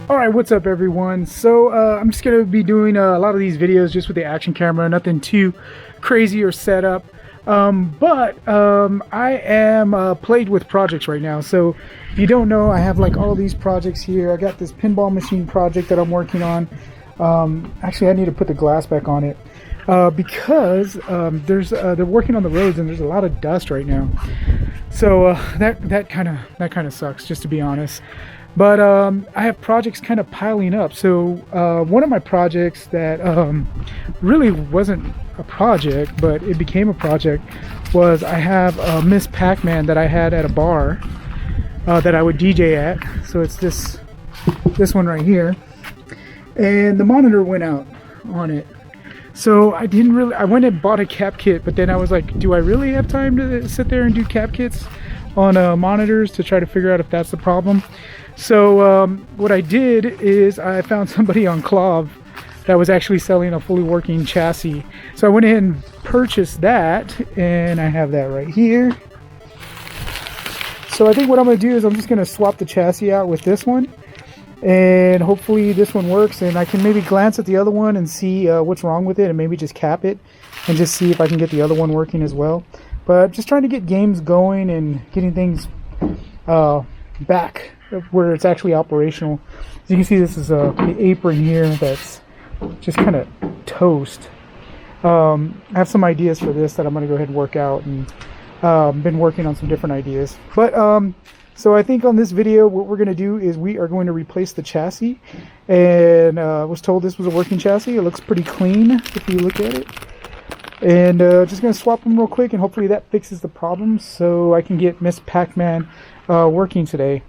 Alright, what's up everyone? So I'm just going to be doing a lot of these videos just with the action camera, nothing too crazy or set up. I am plagued with projects right now. So if you don't know, I have like all these projects here. I got this pinball machine project that I'm working on. Actually, I need to put the glass back on it because they're working on the roads and there's a lot of dust right now. So that kind of sucks, just to be honest. But I have projects kind of piling up. So one of my projects that really wasn't a project, but it became a project, was I have a Miss Pac Man that I had at a bar that I would DJ at. So it's this one right here, and the monitor went out on it. So I went and bought a cap kit, but then I was like, do I really have time to sit there and do cap kits on monitors to try to figure out if that's the problem? So what I did is I found somebody on Clov that was actually selling a fully working chassis. So I went ahead and purchased that, and I have that right here. So I think what I'm going to do is I'm just going to swap the chassis out with this one, and hopefully this one works, and I can maybe glance at the other one and see what's wrong with it, and maybe just cap it and just see if I can get the other one working as well. But just trying to get games going and getting things back where it's actually operational. As you can see, this is the apron here that's just kind of toast. I have some ideas for this that I'm going to go ahead and work out, and been working on some different ideas. But so I think on this video what we're going to do is we are going to replace the chassis, and I was told this was a working chassis. It looks pretty clean if you look at it, and just going to swap them real quick, and hopefully that fixes the problem so I can get Miss Pac Man working today.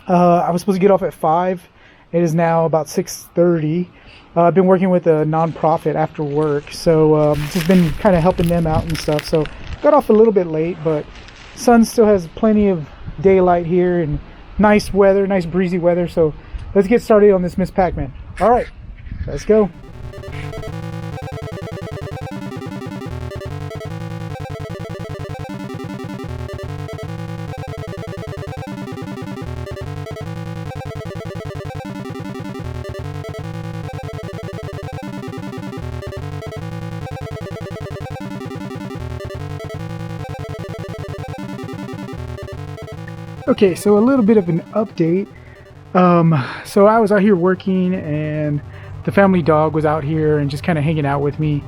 I was supposed to get off at 5. It is now about 6:30. I've been working with a non-profit after work, so just been kind of helping them out and stuff. So got off a little bit late, but sun still has plenty of daylight here and nice weather, nice breezy weather. So let's get started on this Miss Pac Man. All right, let's go. Okay, so a little bit of an update. So I was out here working, and the family dog was out here and just kind of hanging out with me.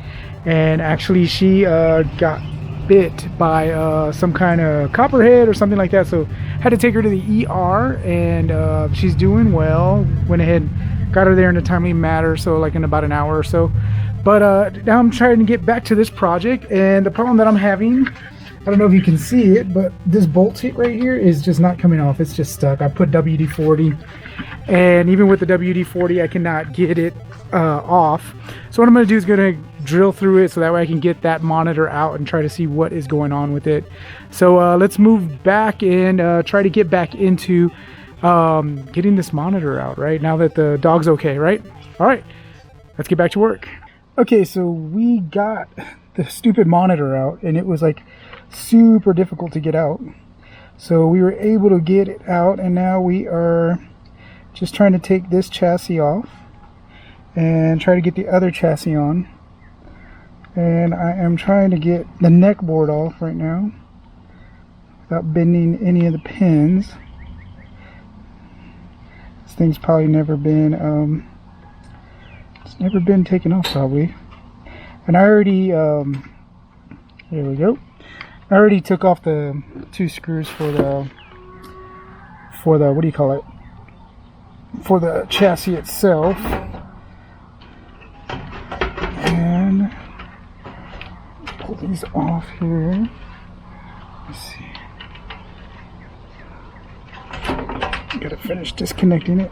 And actually, she got bit by some kind of copperhead or something like that. So had to take her to the ER, and she's doing well. Went ahead, got her there in a timely manner, so like in about an hour or so. But now I'm trying to get back to this project, and the problem that I'm having, I don't know if you can see it, but this bolt right here is just not coming off. It's just stuck. I put WD-40, and even with the WD-40, I cannot get it off. So what I'm going to do is going to drill through it so that way I can get that monitor out and try to see what is going on with it. So let's move back and try to get back into getting this monitor out, right? Now that the dog's okay, right? All right, let's get back to work. Okay, so we got the stupid monitor out, and it was like super difficult to get out. So we were able to get it out, and now we are just trying to take this chassis off and try to get the other chassis on. And I am trying to get the neck board off right now without bending any of the pins. This thing's probably never been it's never been taken off probably. And I already here we go. I already took off the 2 screws for the what do you call it, for the chassis itself, and pull these off here. Let's see, gotta finish disconnecting it,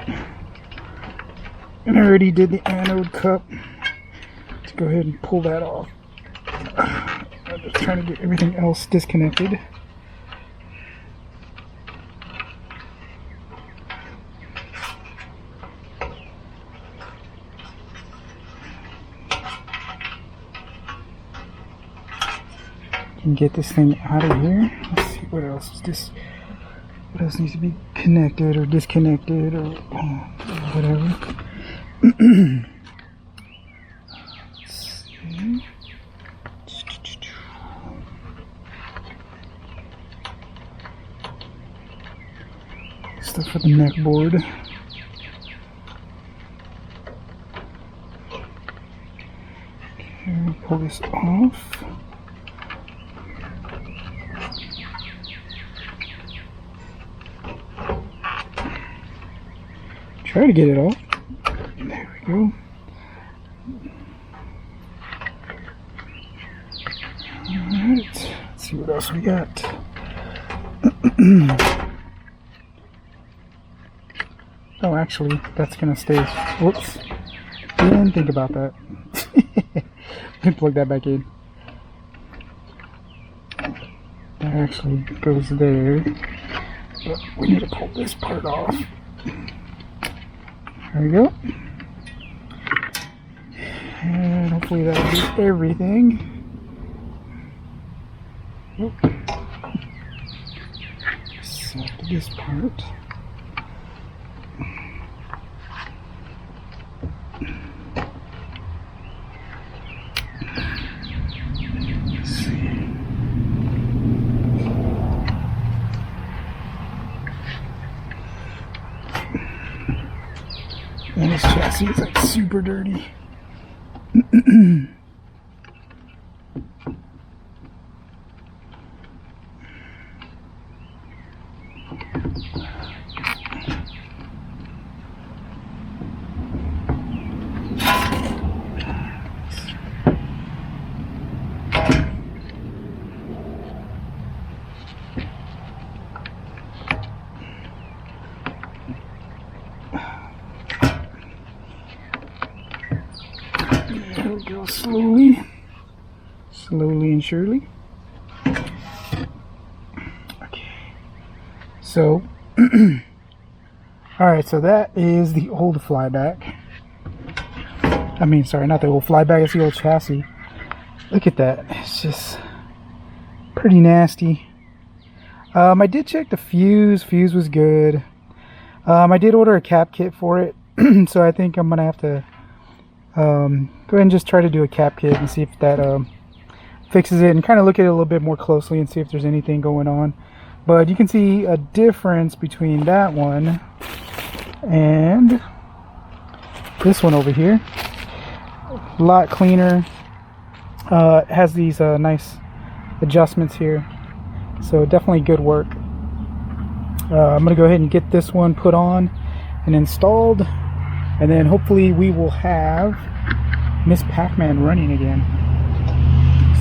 and I already did the anode cup. Let's go ahead and pull that off. I'm just trying to get everything else disconnected. Can get this thing out of here. Let's see what else is this. What else needs to be connected or disconnected or whatever? Let's see. Stuff for the neck board. Okay, pull this off. Try to get it all. There we go. Alright, let's see what else we got. Oh, actually, that's gonna stay. Whoops. Didn't think about that. Plug that back in. That actually goes there. But we need to pull this part off. There we go. And hopefully that'll do everything. Nope. Set this part. Let's see. And this chassis is like super dirty. There we go, slowly and surely. Okay, so alright, so that is the old flyback. I mean, sorry, not the old flyback, it's the old chassis. Look at that, it's just pretty nasty. I did check the fuse was good. I did order a cap kit for it, so I think I'm gonna have to go ahead and just try to do a cap kit and see if that fixes it, and kind of look at it a little bit more closely and see if there's anything going on. But you can see a difference between that one and this one over here. A lot cleaner. It has these nice adjustments here, so definitely good work. I'm gonna go ahead and get this one put on and installed, and then hopefully we will have Miss Pac Man running again.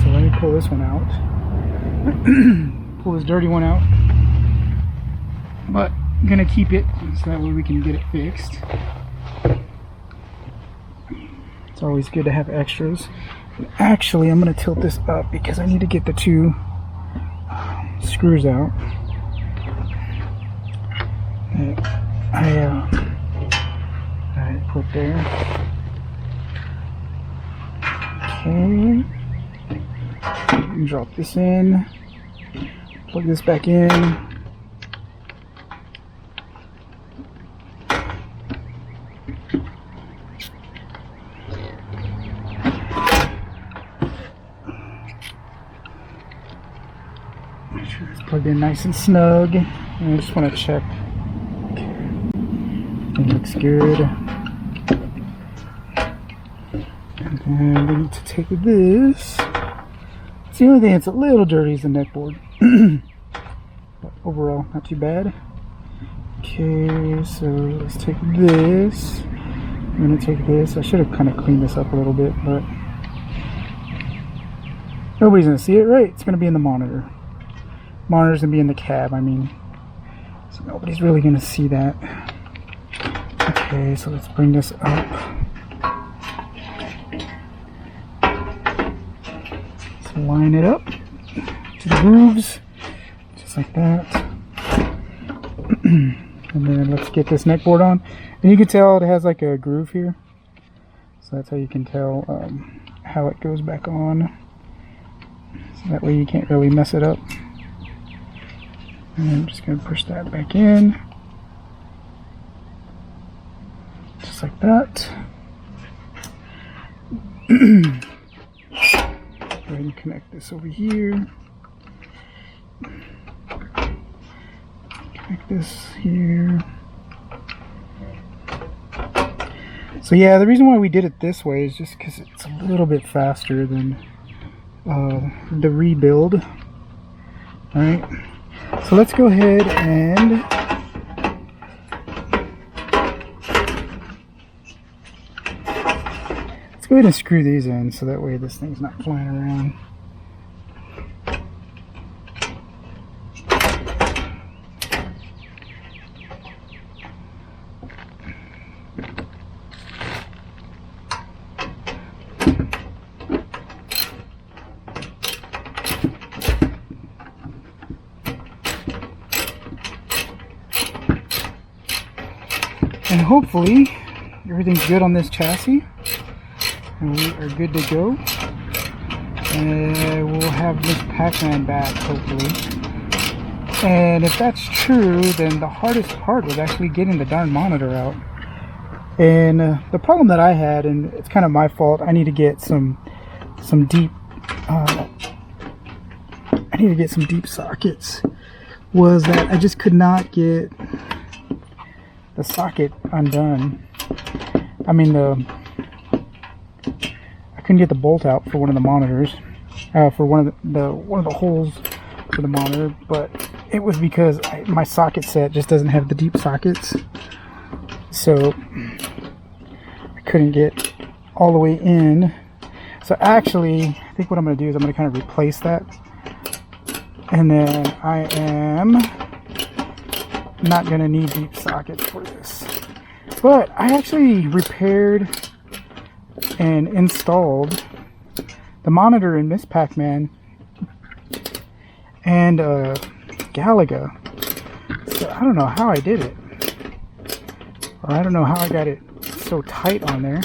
So let me pull this one out. Pull this dirty one out. But I'm gonna keep it so that way we can get it fixed. It's always good to have extras. Actually, I'm gonna tilt this up because I need to get the two screws out. I put there. Okay. Drop this in. Plug this back in. Make sure it's plugged in nice and snug. And I just want to check. It looks good. And then we need to take this. It's the only thing that's a little dirty is the neck board. But overall, not too bad. Okay, so let's take this. I'm going to take this. I should have kind of cleaned this up a little bit, but nobody's going to see it, right? It's going to be in the monitor. Monitor's going to be in the cab, I mean. So nobody's really going to see that. Okay, so let's bring this up. Let's line it up to the grooves, just like that. And then let's get this neck board on. And you can tell it has like a groove here. So that's how you can tell how it goes back on. So that way you can't really mess it up. And I'm just going to push that back in. Just like that. Go ahead and connect this over here. Connect this here. So yeah, the reason why we did it this way is just because it's a little bit faster than the rebuild. Alright, so let's go ahead and screw these in so that way this thing's not flying around. And hopefully everything's good on this chassis and we are good to go, and we'll have this Pac Man back hopefully. And if that's true, then the hardest part was actually getting the darn monitor out. And the problem that I had, and it's kind of my fault, I need to get some deep sockets, was that I just could not get the socket undone. I mean, I couldn't get the bolt out for one of the monitors, for one of the holes for the monitor, but it was because my socket set just doesn't have the deep sockets, so I couldn't get all the way in. So actually, I think what I'm going to do is I'm going to kind of replace that, and then I am not going to need deep sockets for this. But I actually repaired and installed the monitor in Miss Pac Man and Galaga. So I don't know how I did it, or I don't know how I got it so tight on there.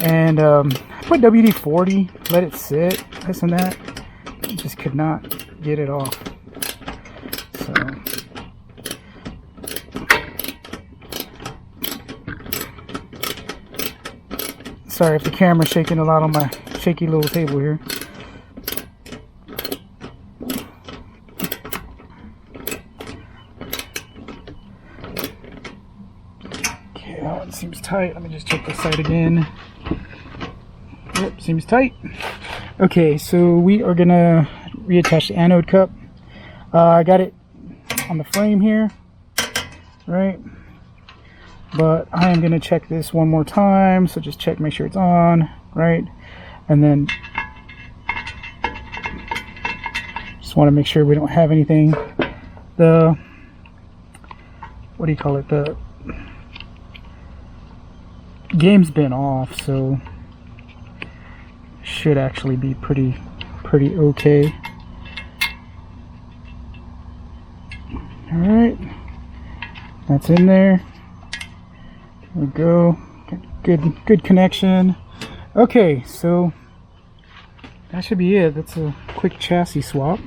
And I put WD-40, let it sit, this and that. I just could not get it off. So sorry if the camera's shaking a lot on my shaky little table here. Okay, that one seems tight. Let me just check this side again. Yep, seems tight. Okay, so we are gonna reattach the anode cup. I got it on the frame here, right? But I am gonna check this one more time, so just check, make sure it's on, right? And then just want to make sure we don't have anything. The, what do you call it? The game's been off, so should actually be pretty okay. All right, that's in there. There we go. Good connection. Okay, so that should be it. That's a quick chassis swap.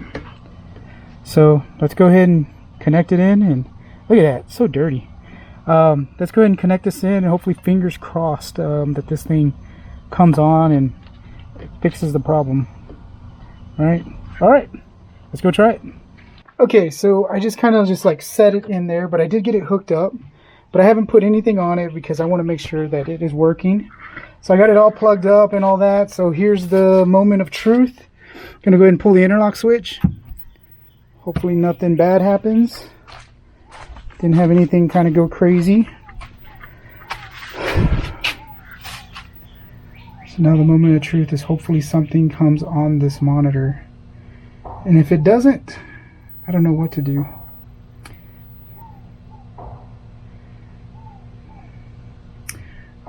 So let's go ahead and connect it in, and look at that, it's so dirty. Let's go ahead and connect this in, and hopefully, fingers crossed, that this thing comes on and it fixes the problem. All right, let's go try it. Okay, so I just kind of like set it in there, but I did get it hooked up, but I haven't put anything on it because I want to make sure that it is working. So I got it all plugged up and all that. So here's the moment of truth. I'm gonna go ahead and pull the interlock switch. Hopefully nothing bad happens. Didn't have anything kind of go crazy. So now the moment of truth is hopefully something comes on this monitor. And if it doesn't, I don't know what to do.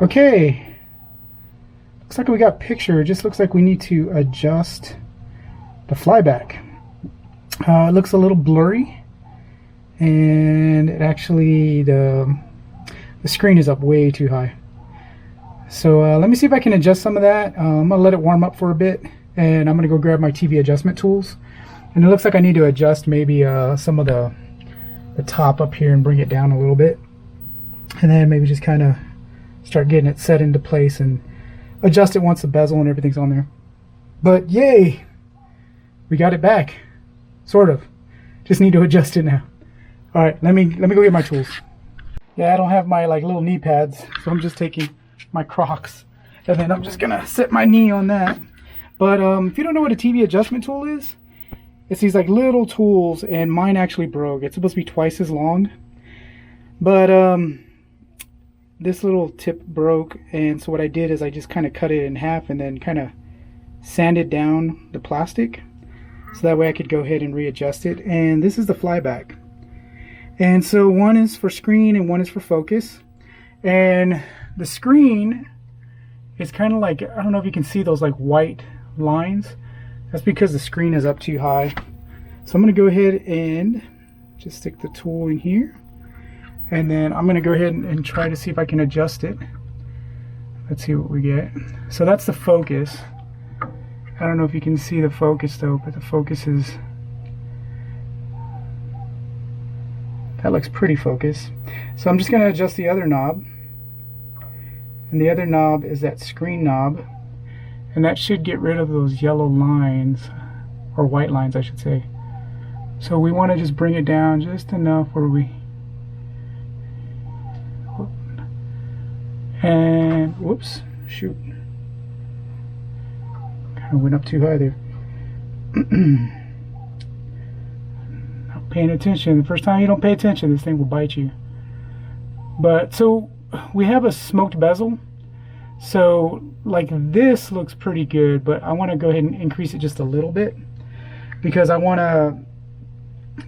Okay. Looks like we got picture. It just looks like we need to adjust the flyback. It looks a little blurry, and it actually the screen is up way too high. So let me see if I can adjust some of that. I'm gonna let it warm up for a bit, and I'm gonna go grab my TV adjustment tools, And it looks like I need to adjust maybe some of the top up here and bring it down a little bit. And then maybe just kind of start getting it set into place and adjust it once the bezel and everything's on there. But yay! We got it back. Sort of. Just need to adjust it now. Alright, let me go get my tools. Yeah, I don't have my like little knee pads, so I'm just taking my Crocs. And then I'm just gonna set my knee on that. But if you don't know what a TV adjustment tool is, it's these like little tools, and mine actually broke. It's supposed to be twice as long. But this little tip broke, and so what I did is I just kind of cut it in half and then kind of sanded down the plastic. So that way I could go ahead and readjust it. And this is the flyback. And so one is for screen and one is for focus. And the screen is kind of like, I don't know if you can see those like white lines. That's because the screen is up too high. So I'm going to go ahead and just stick the tool in here. And then I'm going to go ahead and try to see if I can adjust it. Let's see what we get. So that's the focus. I don't know if you can see the focus though, but the focus is, that looks pretty focused. So I'm just going to adjust the other knob. And the other knob is that screen knob. And that should get rid of those yellow lines, or white lines I should say. So we want to just bring it down just enough where we, and whoops, shoot. I went up too high there. Not paying attention. The first time you don't pay attention, this thing will bite you. But so we have a smoked bezel. So like this looks pretty good, but I want to go ahead and increase it just a little bit because I want to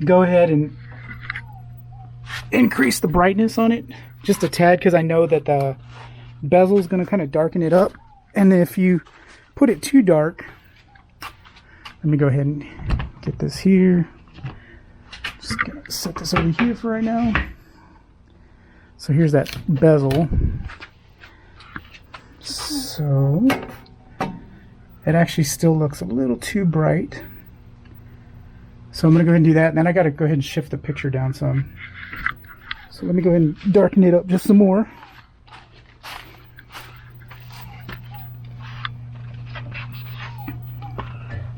go ahead and increase the brightness on it just a tad, because I know that the bezel is going to kind of darken it up. And if you put it too dark, let me go ahead and get this here. Just gonna set this over here for right now. So here's that bezel. So it actually still looks a little too bright. So I'm gonna go ahead and do that, and then I gotta go ahead and shift the picture down some. So let me go ahead and darken it up just some more.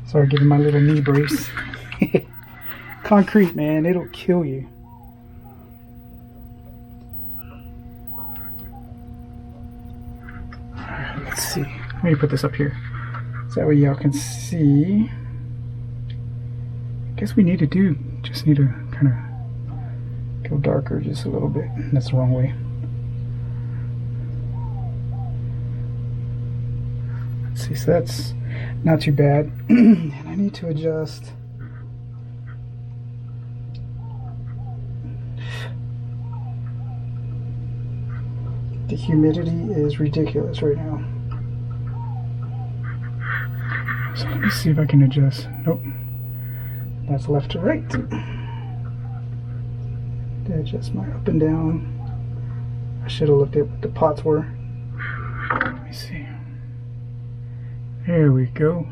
Sorry, giving my little knee brace. Concrete, man, it'll kill you. Alright, let's see. Let me put this up here so that way y'all can see. I guess we need to just need to kind of go darker just a little bit. That's the wrong way. Let's see, so that's not too bad. And I need to adjust. The humidity is ridiculous right now. So let me see if I can adjust. Nope. That's left to right. Adjust my up and down. I should have looked at what the pots were. Let me see. There we go.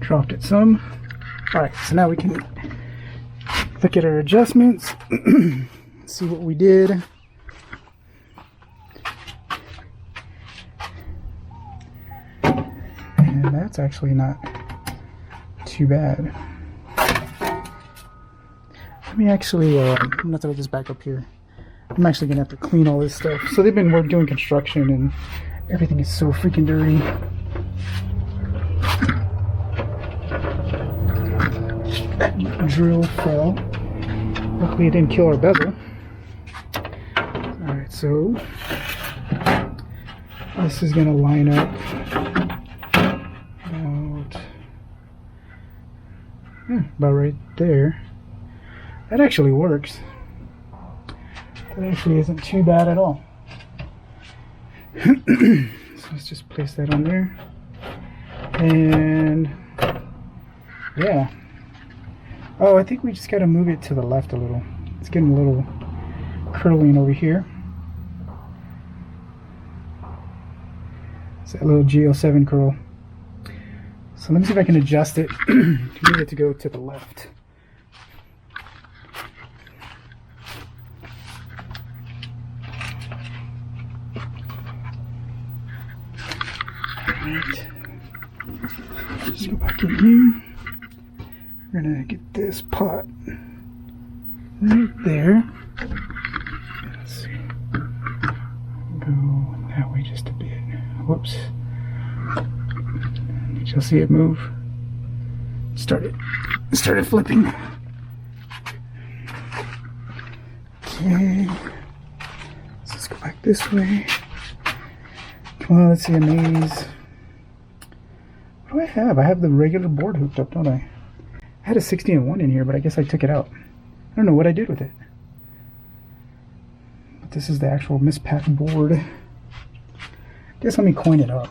Dropped it some. Alright, so now we can look at our adjustments. See what we did. And that's actually not too bad. Let me actually, I'm gonna throw this back up here. I'm actually gonna have to clean all this stuff. So they've been doing construction and everything is so freaking dirty. That drill fell. Luckily it didn't kill our bezel. Alright, so this is gonna line up about right there. That actually works. That actually isn't too bad at all. So let's just place that on there. And yeah. Oh, I think we just got to move it to the left a little. It's getting a little curling over here. It's that little GL7 curl. So let me see if I can adjust it to get it to go to the left. Alright. Just go back in here. We're gonna get this pot right there. Let's see. Go that way just a bit. Whoops. You'll see it move. Started flipping. Okay. Let's go back this way. Come on, let's see a maze. What do I have? I have the regular board hooked up, don't I? I had a 16-1 in here, but I guess I took it out. I don't know what I did with it. But this is the actual Pac board. I guess let me coin it up.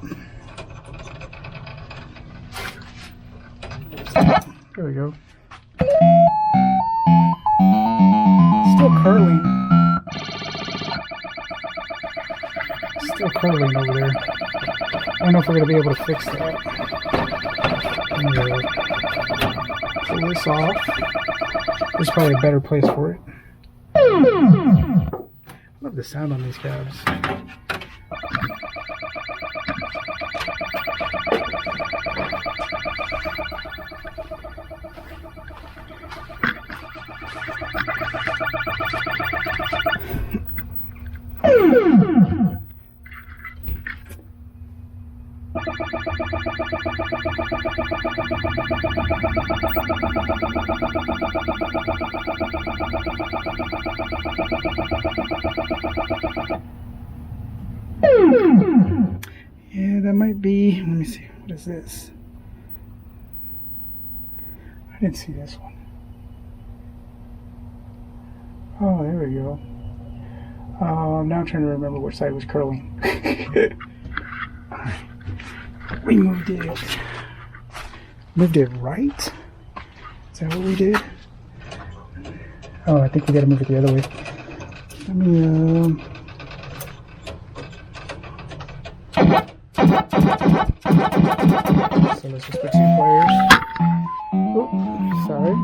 There we go. Still curling. Still curling over there. I don't know if we're going to be able to fix that. Pull this off. There's probably a better place for it. I love the sound on these cabs. Yeah, that might be. Let me see. What is this? I didn't see this one. Oh, there we go. Now I'm trying to remember which side was curling. We moved it right? Is that what we did? Oh, I think we gotta move it the other way. Let me, so let's just put 2 pliers. Oh, sorry.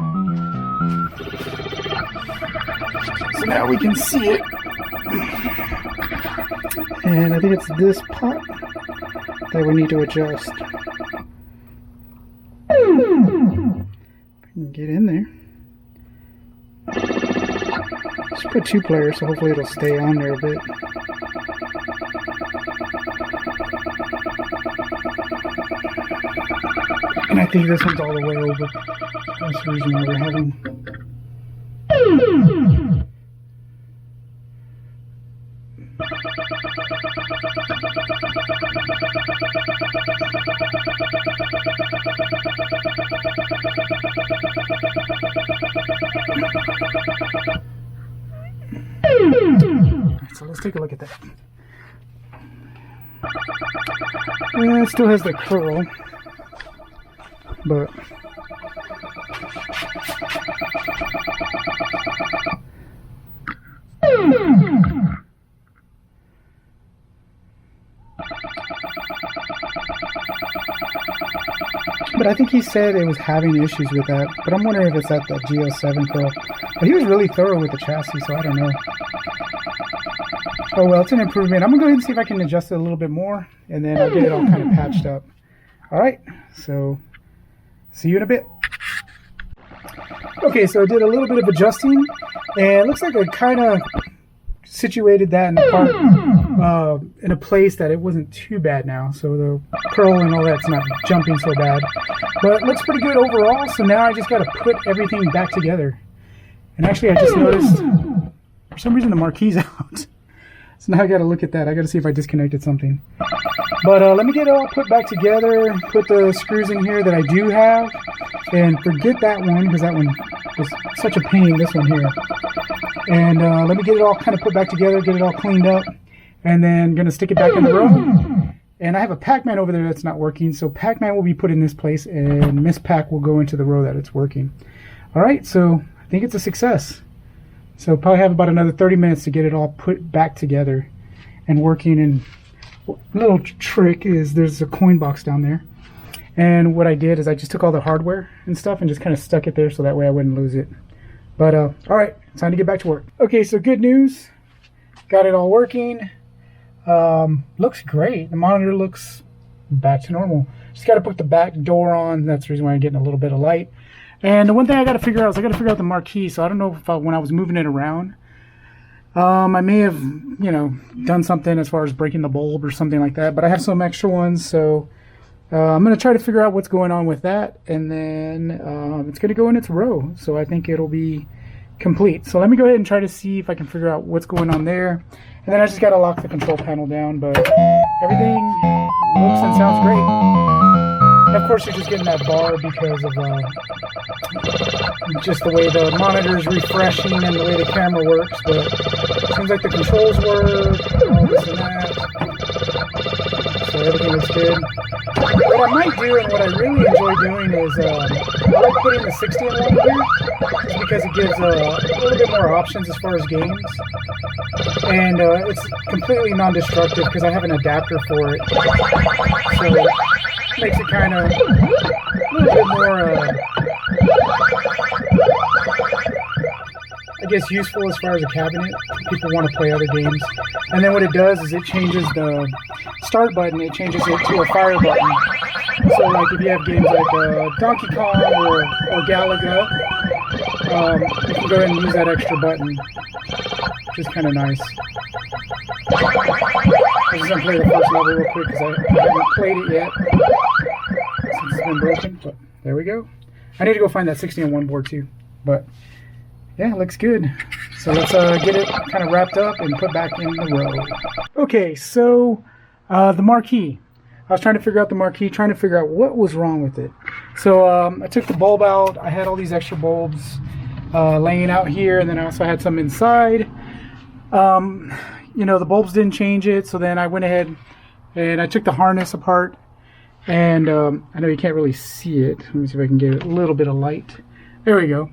So now we can see it. And I think it's this pot that we need to adjust. We can get in there. Just put 2 pliers, so hopefully it'll stay on there a bit. And I think this one's all the way over. That's the reason why we're having. Alright, so let's take a look at that. It still has the curl, but I think he said it was having issues with that, but I'm wondering if it's at the GL7 curl. But he was really thorough with the chassis, so I don't know. Oh well, it's an improvement. I'm gonna go ahead and see if I can adjust it a little bit more, and then I'll get it all kind of patched up. Alright, so see you in a bit. Okay, so I did a little bit of adjusting, and it looks like I kind of situated that in the part, in a place that it wasn't too bad now. So the curl and all that's not jumping so bad. But it looks pretty good overall, so now I just got to put everything back together. And actually I just noticed, for some reason the marquee's out. So now I got to look at that. I got to see if I disconnected something. But let me get it all put back together, put the screws in here that I do have, and forget that one, because that one was such a pain, this one here. And let me get it all kind of put back together, get it all cleaned up, and then going to stick it back in the row. And I have a Pac Man over there that's not working, so Pac Man will be put in this place, and Miss Pac will go into the row that it's working. Alright, so I think it's a success. So probably have about another 30 minutes to get it all put back together and working. And a little trick is there's a coin box down there, And what I did is I just took all the hardware and stuff and just kind of stuck it there so that way I wouldn't lose it. But all right, it's time to get back to work. Okay, so good news. Got it all working. Looks great. The monitor looks back to normal. Just got to put the back door on. That's the reason why I'm getting a little bit of light. And the one thing I got to figure out is I got to figure out the marquee. So I don't know if when I was moving it around, I may have, done something as far as breaking the bulb or something like that. But I have some extra ones, so I'm going to try to figure out what's going on with that. And then it's going to go in its row. So I think it'll be complete. So let me go ahead and try to see if I can figure out what's going on there. And then I just got to lock the control panel down. But everything looks and sounds great. And of course, you're just getting that bar because of just the way the monitor is refreshing and the way the camera works. But it seems like the controls work, all this and that. So everything looks good. What I might do and what I really enjoy doing is I like putting the 60 in one here just because it gives a little bit more options as far as games. And it's completely non-destructive because I have an adapter for it. So it makes it kind of a little bit more, I guess, useful as far as a cabinet. People want to play other games. And then what it does is it changes the start button. It changes it to a fire button. So like if you have games like Donkey Kong or Galaga, you can go ahead and use that extra button, which is kind of nice. I'm just going to play the first level real quick because I haven't played it yet since it's been broken, but there we go. I need to go find that 60 on one board too, but yeah, it looks good. So let's get it kind of wrapped up and put back in the row. Okay, so the marquee. I was trying to figure out the marquee, trying to figure out what was wrong with it. So I took the bulb out. I had all these extra bulbs laying out here, and then I also had some inside. The bulbs didn't change it, so then I went ahead and I took the harness apart. And I know you can't really see it. Let me see if I can get a little bit of light. There we go.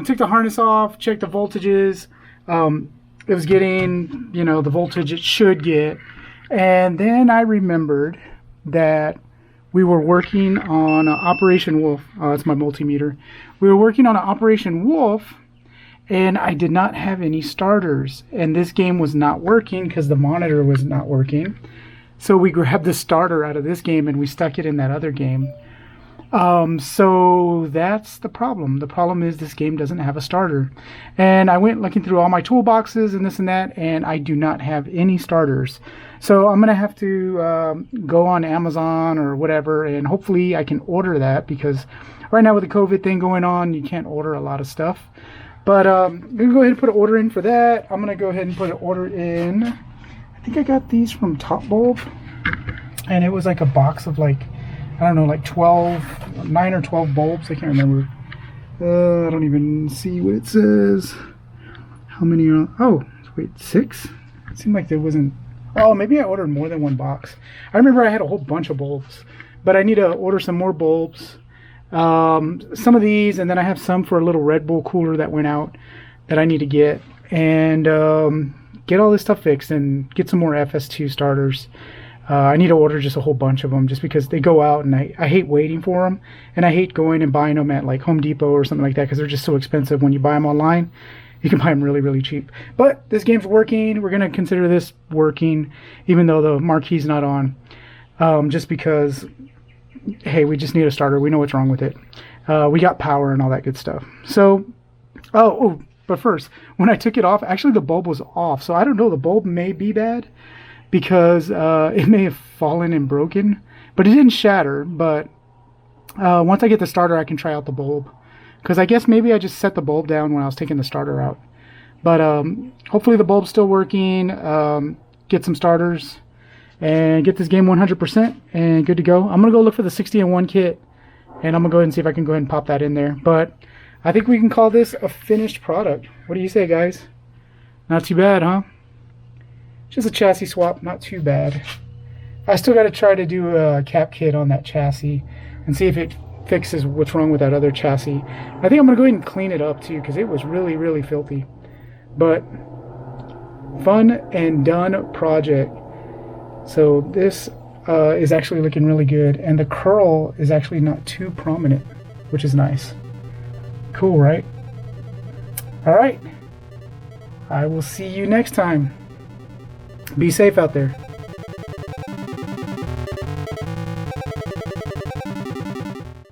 Took the harness off, checked the voltages. It was getting, the voltage it should get. And then I remembered that we were working on Operation Wolf. That's my multimeter. We were working on Operation Wolf, and I did not have any starters. And this game was not working because the monitor was not working. So we grabbed the starter out of this game and we stuck it in that other game. So that's the problem. The problem is this game doesn't have a starter. And I went looking through all my toolboxes and this and that, and I do not have any starters. So I'm going to have to go on Amazon or whatever, and hopefully I can order that because right now with the COVID thing going on, you can't order a lot of stuff. But I'm going to go ahead and put an order in for that. I'm going to go ahead and put an order in. I think I got these from Top Bulb, and it was like a box of like 9 or 12 bulbs. I can't remember. I don't even see what it says. How many are, oh, wait, 6? It seemed like there wasn't, oh, maybe I ordered more than one box. I remember I had a whole bunch of bulbs, but I need to order some more bulbs. Some of these, and then I have some for a little Red Bull cooler that went out that I need to get, and get all this stuff fixed and get some more FS2 starters. I need to order just a whole bunch of them just because they go out and I hate waiting for them, and I hate going and buying them at like Home Depot or something like that because they're just so expensive. When you buy them online, you can buy them really, really cheap. But this game's working. We're going to consider this working even though the marquee's not on, just because, hey, we just need a starter. We know what's wrong with it. We got power and all that good stuff. So, but first, when I took it off, actually the bulb was off. So I don't know, the bulb may be bad because it may have fallen and broken, but it didn't shatter. But once I get the starter, I can try out the bulb, because I guess maybe I just set the bulb down when I was taking the starter out. But hopefully the bulb's still working. Get some starters and get this game 100% and good to go. I'm going to go look for the 60-in-1 kit, and I'm going to go ahead and see if I can go ahead and pop that in there. But I think we can call this a finished product. What do you say, guys? Not too bad, huh? Just a chassis swap, not too bad. I still got to try to do a cap kit on that chassis and see if it fixes what's wrong with that other chassis. I think I'm going to go ahead and clean it up too, because it was really, really filthy. But fun and done project. So this is actually looking really good, and the curl is actually not too prominent, which is nice. Cool, right? All right. I will see you next time. Be safe out there.